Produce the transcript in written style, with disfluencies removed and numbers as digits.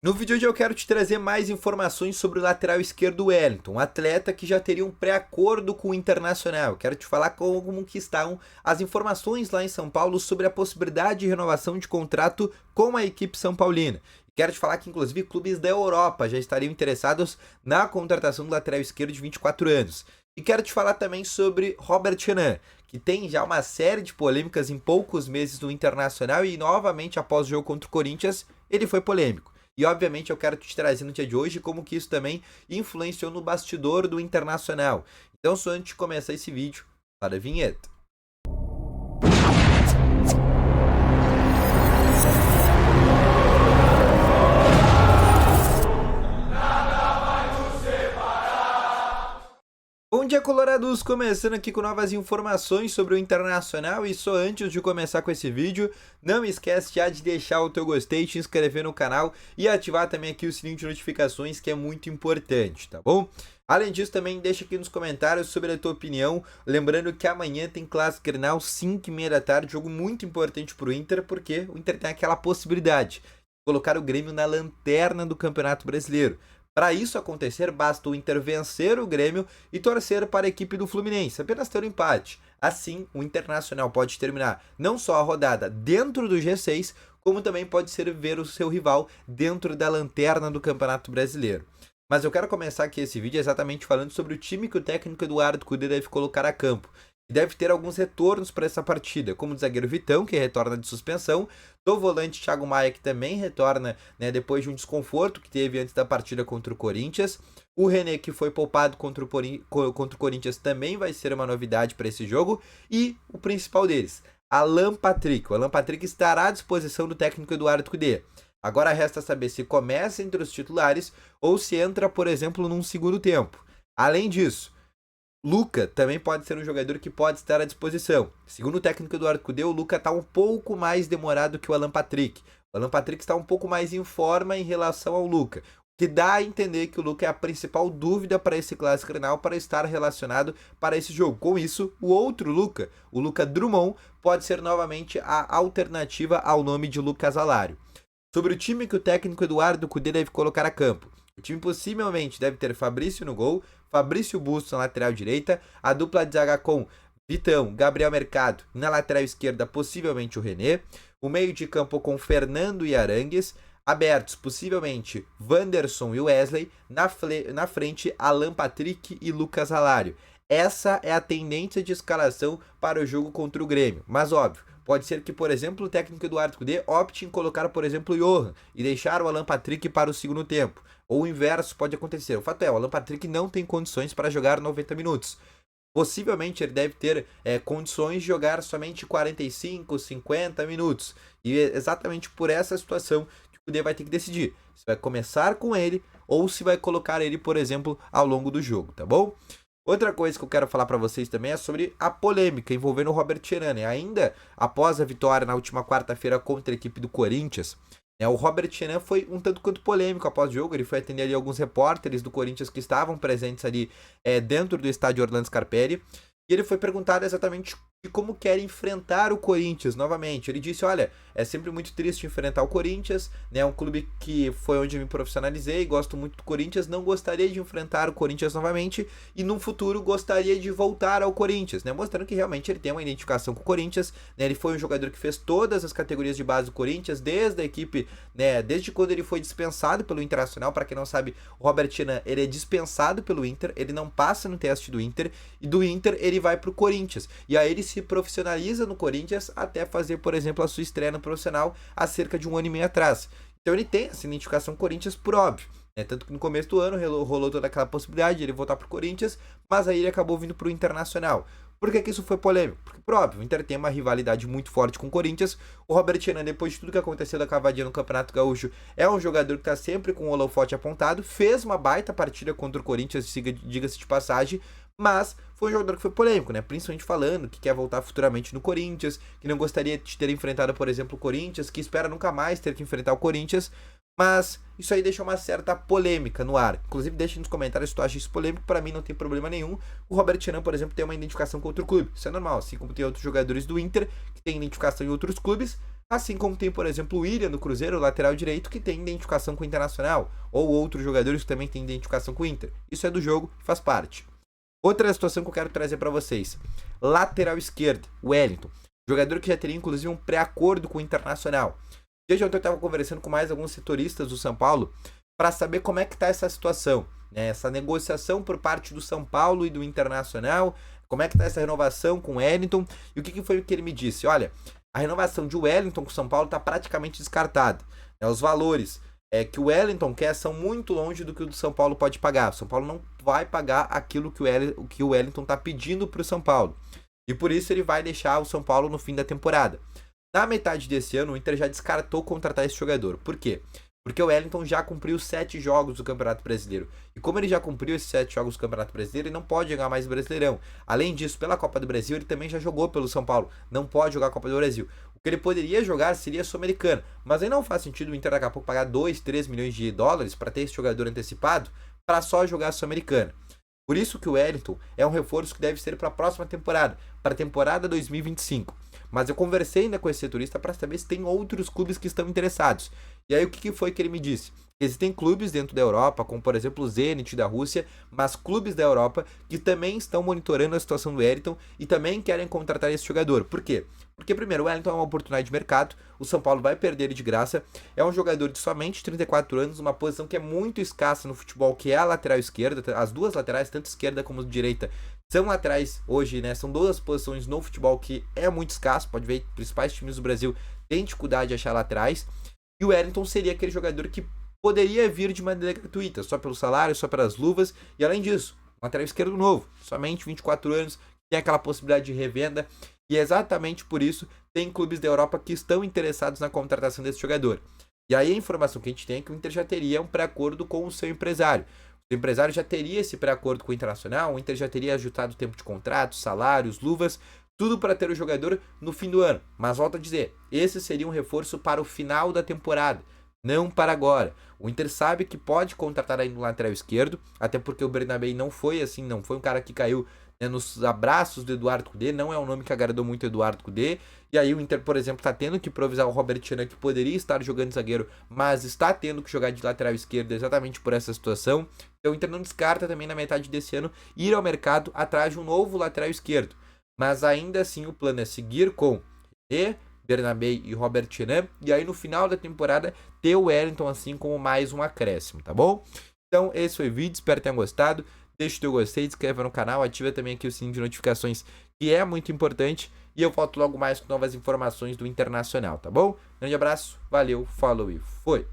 No vídeo de hoje eu quero te trazer mais informações sobre o lateral esquerdo Wellington, um atleta que já teria um pré-acordo com o Internacional. Quero te falar como que estão as informações lá em São Paulo sobre a possibilidade de renovação de contrato com a equipe são paulina. Quero te falar que inclusive clubes da Europa já estariam interessados na contratação do lateral esquerdo de 24 anos. E quero te falar também sobre Robert Renan, que tem já uma série de polêmicas em poucos meses no Internacional e novamente após o jogo contra o Corinthians ele foi polêmico. E obviamente eu quero te trazer no dia de hoje como que isso também influenciou no bastidor do Internacional. Então só antes de começar esse vídeo, para a vinheta. Bom dia, colorados! Começando aqui com novas informações sobre o Internacional e só antes de começar com esse vídeo, não esquece já de deixar o teu gostei, te inscrever no canal e ativar também aqui o sininho de notificações, que é muito importante, tá bom? Além disso, também deixa aqui nos comentários sobre a tua opinião, lembrando que amanhã tem Clássico Grenal, 5h30 da tarde, jogo muito importante pro Inter, porque o Inter tem aquela possibilidade de colocar o Grêmio na lanterna do Campeonato Brasileiro. Para isso acontecer, basta o Inter vencer o Grêmio e torcer para a equipe do Fluminense, apenas ter um empate. Assim, o Internacional pode terminar não só a rodada dentro do G6, como também pode ser ver o seu rival dentro da lanterna do Campeonato Brasileiro. Mas eu quero começar aqui esse vídeo exatamente falando sobre o time que o técnico Eduardo Cudê deve colocar a campo. E deve ter alguns retornos para essa partida, como o zagueiro Vitão, que retorna de suspensão, do volante Thiago Maia, que também retorna, depois de um desconforto que teve antes da partida contra o Corinthians. O René, que foi poupado contra o Corinthians, também vai ser uma novidade para esse jogo. E o principal deles, Alan Patrick. O Alan Patrick estará à disposição do técnico Eduardo Cudê. Agora resta saber se começa entre os titulares ou se entra, por exemplo, num segundo tempo. Além disso, Luca também pode ser um jogador que pode estar à disposição. Segundo o técnico Eduardo Cudê, o Luca está um pouco mais demorado que o Alan Patrick. O Alan Patrick está um pouco mais em forma em relação ao Luca, o que dá a entender que o Luca é a principal dúvida para esse Clássico Grenal para estar relacionado para esse jogo. Com isso, o outro Luca, o Luca Drummond, pode ser novamente a alternativa ao nome de Lucas Alário. Sobre o time que o técnico Eduardo Cudê deve colocar a campo. O time possivelmente deve ter Fabrício no gol, Fabrício Bustos na lateral direita, a dupla de zaga com Vitão, Gabriel Mercado, na lateral esquerda possivelmente o René, o meio de campo com Fernando e Arangues, abertos possivelmente Wanderson e Wesley, na frente Alan Patrick e Lucas Alário. Essa é a tendência de escalação para o jogo contra o Grêmio, mas óbvio, pode ser que, por exemplo, o técnico Eduardo Cudê opte em colocar, por exemplo, o Johan e deixar o Alan Patrick para o segundo tempo. Ou o inverso pode acontecer. O fato é, o Alan Patrick não tem condições para jogar 90 minutos. Possivelmente ele deve ter condições de jogar somente 45, 50 minutos. E é exatamente por essa situação que o Cudê vai ter que decidir se vai começar com ele ou se vai colocar ele, por exemplo, ao longo do jogo, tá bom? Outra coisa que eu quero falar para vocês também é sobre a polêmica envolvendo o Robert Renan. Ainda após a vitória na última quarta-feira contra a equipe do Corinthians, o Robert Renan foi um tanto quanto polêmico após o jogo. Ele foi atender ali alguns repórteres do Corinthians que estavam presentes ali dentro do estádio Orlando Scarpelli. E ele foi perguntado exatamente de como quer enfrentar o Corinthians novamente. Ele disse, olha, é sempre muito triste enfrentar o Corinthians, é um clube que foi onde eu me profissionalizei, gosto muito do Corinthians, não gostaria de enfrentar o Corinthians novamente e no futuro gostaria de voltar ao Corinthians, mostrando que realmente ele tem uma identificação com o Corinthians, ele foi um jogador que fez todas as categorias de base do Corinthians, desde a equipe, desde quando ele foi dispensado pelo Internacional. Para quem não sabe, o Robert Renan, ele é dispensado pelo Inter, ele não passa no teste do Inter, e do Inter ele vai pro Corinthians, e aí ele se profissionaliza no Corinthians até fazer, por exemplo, a sua estreia no profissional há cerca de 1 ano e meio atrás. Então ele tem essa identificação com o Corinthians por óbvio, tanto que no começo do ano rolou toda aquela possibilidade de ele voltar pro Corinthians, mas aí ele acabou vindo pro Internacional. Por que isso foi polêmico? Porque, por óbvio, o Inter tem uma rivalidade muito forte com o Corinthians. O Robert Renan, depois de tudo que aconteceu da cavadinha no Campeonato Gaúcho, é um jogador que está sempre com o holofote apontado, fez uma baita partida contra o Corinthians, diga-se de passagem, mas foi um jogador que foi polêmico, principalmente falando que quer voltar futuramente no Corinthians, que não gostaria de ter enfrentado, por exemplo, o Corinthians, que espera nunca mais ter que enfrentar o Corinthians, mas isso aí deixa uma certa polêmica no ar. Inclusive, deixa nos comentários se tu acha isso polêmico. Para mim não tem problema nenhum. O Robert Renan, por exemplo, tem uma identificação com outro clube, isso é normal, assim como tem outros jogadores do Inter que têm identificação em outros clubes. Assim como tem, por exemplo, o William do Cruzeiro, lateral direito, que tem identificação com o Internacional, ou outros jogadores que também têm identificação com o Inter. Isso é do jogo, faz parte. Outra situação que eu quero trazer para vocês. Lateral esquerdo, Wellington. Jogador que já teria, inclusive, um pré-acordo com o Internacional. Desde ontem eu estava conversando com mais alguns setoristas do São Paulo para saber como é que está essa situação, né? Essa negociação por parte do São Paulo e do Internacional, como é que está essa renovação com o Wellington, e o que foi que ele me disse? Olha, a renovação de Wellington com o São Paulo está praticamente descartada, né? Os valores que o Wellington quer são muito longe do que o do São Paulo pode pagar. O São Paulo não vai pagar aquilo que o Wellington está pedindo para o São Paulo. E por isso ele vai deixar o São Paulo no fim da temporada. Na metade desse ano, o Inter já descartou contratar esse jogador. Por quê? Porque o Wellington já cumpriu 7 jogos do Campeonato Brasileiro. E como ele já cumpriu esses 7 jogos do Campeonato Brasileiro, ele não pode jogar mais o Brasileirão. Além disso, pela Copa do Brasil, ele também já jogou pelo São Paulo. Não pode jogar a Copa do Brasil. O que ele poderia jogar seria a Sul-Americana. Mas aí não faz sentido o Inter daqui a pouco pagar 2, 3 milhões de dólares para ter esse jogador antecipado para só jogar a Sul-Americana. Por isso que o Wellington é um reforço que deve ser para a próxima temporada, para a temporada 2025. Mas eu conversei ainda com esse setorista para saber se tem outros clubes que estão interessados. E aí o que foi que ele me disse? Existem clubes dentro da Europa, como por exemplo o Zenit da Rússia, mas clubes da Europa que também estão monitorando a situação do Wellington e também querem contratar esse jogador. Por quê? Porque primeiro, o Wellington é uma oportunidade de mercado, o São Paulo vai perder ele de graça, é um jogador de somente 34 anos, uma posição que é muito escassa no futebol, que é a lateral esquerda, as duas laterais, tanto esquerda como direita, são laterais hoje, né? São duas posições no futebol que é muito escasso, pode ver, principais times do Brasil têm dificuldade de achar laterais, e o Wellington seria aquele jogador que poderia vir de maneira gratuita, só pelo salário, só pelas luvas, e além disso, um lateral esquerdo novo, somente 24 anos, tem aquela possibilidade de revenda, e exatamente por isso tem clubes da Europa que estão interessados na contratação desse jogador. E aí a informação que a gente tem é que o Inter já teria um pré-acordo com o seu empresário. O empresário já teria esse pré-acordo com o Internacional, o Inter já teria ajustado o tempo de contrato, salários, luvas, tudo para ter o jogador no fim do ano. Mas volto a dizer, esse seria um reforço para o final da temporada, não para agora. O Inter sabe que pode contratar aí no lateral esquerdo, até porque o Bernabé não foi assim, não foi um cara que caiu, né, nos abraços do Eduardo Cudê, não é um nome que agradou muito o Eduardo Cudê. E aí o Inter, por exemplo, está tendo que improvisar o Robert Tchan, que poderia estar jogando de zagueiro, mas está tendo que jogar de lateral esquerdo exatamente por essa situação. Então o Inter não descarta também na metade desse ano ir ao mercado atrás de um novo lateral esquerdo. Mas ainda assim o plano é seguir com Bernabé e Robert Tchan, e aí no final da temporada ter o Wellington assim como mais um acréscimo, tá bom? Então esse foi o vídeo, espero que tenham gostado. Deixa o teu gostei, se inscreva no canal, ativa também aqui o sininho de notificações, que é muito importante, e eu volto logo mais com novas informações do Internacional, tá bom? Grande abraço, valeu, falou e foi!